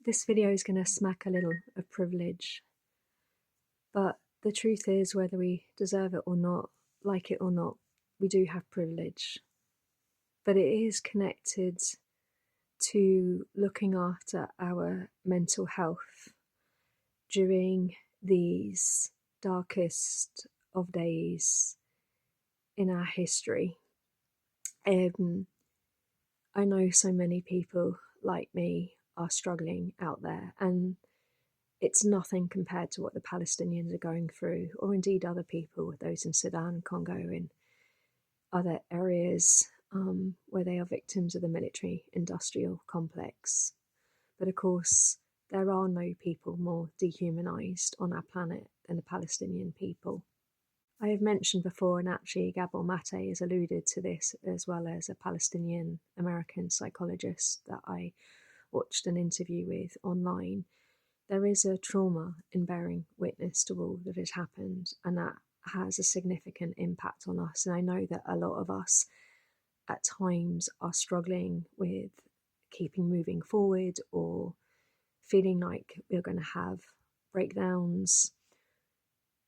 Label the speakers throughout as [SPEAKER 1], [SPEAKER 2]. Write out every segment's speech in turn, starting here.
[SPEAKER 1] This video is going to smack a little of privilege, but the truth is, whether we deserve it or not, like it or not, we do have privilege. But it is connected to looking after our mental health during these darkest of days in our history. I know so many people like me are struggling out there, and it's nothing compared to what the Palestinians are going through, or indeed other people, those in Sudan, Congo, and other areas where they are victims of the military-industrial complex. But of course, there are no people more dehumanized on our planet than the Palestinian people. I have mentioned before, and actually Gabor Mate has alluded to this, as well as a Palestinian American psychologist that I watched an interview with online. There is a trauma in bearing witness to all that has happened, and that has a significant impact on us. And I know that a lot of us at times are struggling with keeping moving forward, or feeling like we're going to have breakdowns,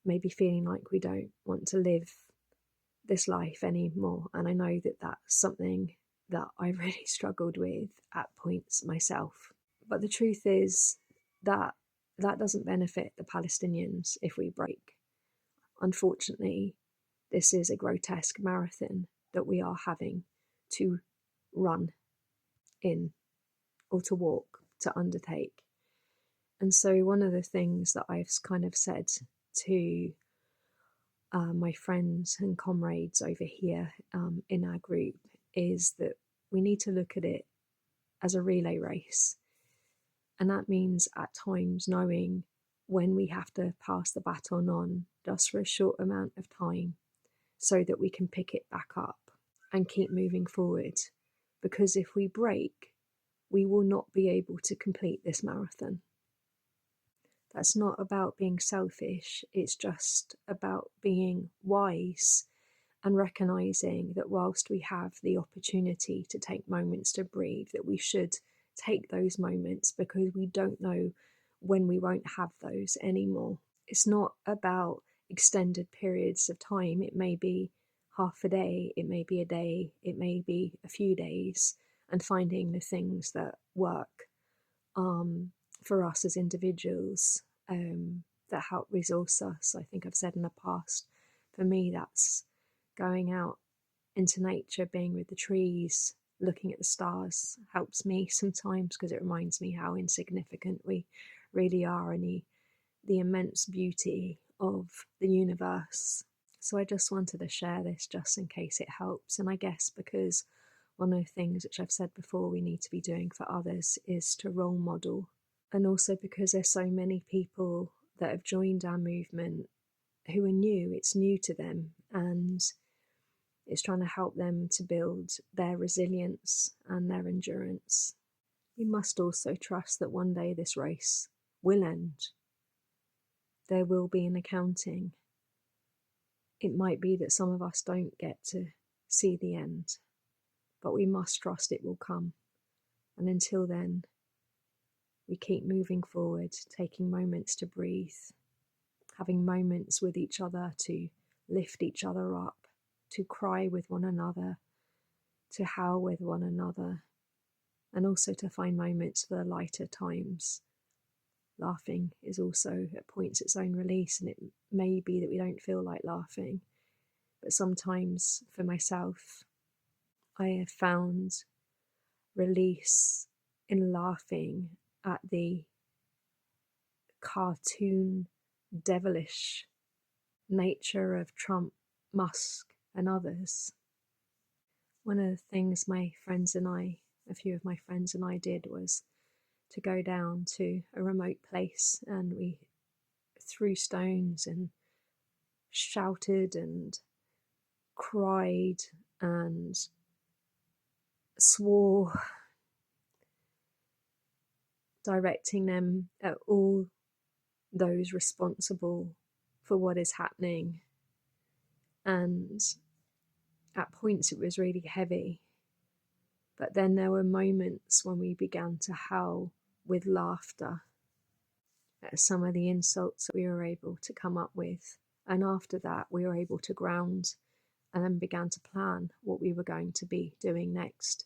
[SPEAKER 1] maybe feeling like we don't want to live this life anymore. And I know that that's something that I really struggled with at points myself. But the truth is that that doesn't benefit the Palestinians if we break. Unfortunately, this is a grotesque marathon that we are having to run in, or to walk, to undertake. And so one of the things that I've kind of said to my friends and comrades over here in our group is that we need to look at it as a relay race. And that means at times knowing when we have to pass the baton on just for a short amount of time, so that we can pick it back up and keep moving forward. Because if we break, we will not be able to complete this marathon. That's not about being selfish, it's just about being wise and recognizing that whilst we have the opportunity to take moments to breathe, that we should take those moments, because we don't know when we won't have those anymore. It's not about extended periods of time. It may be half a day, it may be a day, it may be a few days, and finding the things that work for us as individuals, that help resource us. I think I've said in the past, for me, that's going out into nature, being with the trees, looking at the stars helps me sometimes, because it reminds me how insignificant we really are, and the immense beauty of the universe. So I just wanted to share this just in case it helps. And I guess because one of the things which I've said before we need to be doing for others is to role model. And also because there's so many people that have joined our movement who are new, it's new to them, and it's trying to help them to build their resilience and their endurance. We must also trust that one day this race will end. There will be an accounting. It might be that some of us don't get to see the end, but we must trust it will come. And until then, we keep moving forward, taking moments to breathe, having moments with each other to lift each other up, to cry with one another, to howl with one another, and also to find moments for the lighter times. Laughing is also at points its own release, and it may be that we don't feel like laughing, but sometimes for myself, I have found release in laughing at the cartoon, devilish nature of Trump, Musk, and others. One of the things my friends and I, a few of my friends and I did, was to go down to a remote place, and we threw stones and shouted and cried and swore, directing them at all those responsible for what is happening. And at points it was really heavy, but then there were moments when we began to howl with laughter at some of the insults that we were able to come up with. And after that, we were able to ground and then began to plan what we were going to be doing next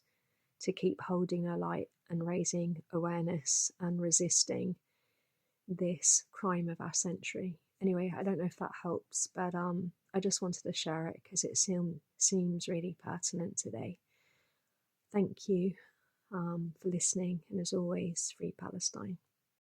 [SPEAKER 1] to keep holding a light and raising awareness and resisting this crime of our century. Anyway, I don't know if that helps, but I just wanted to share it because it seems really pertinent today. Thank you for listening, and as always, Free Palestine.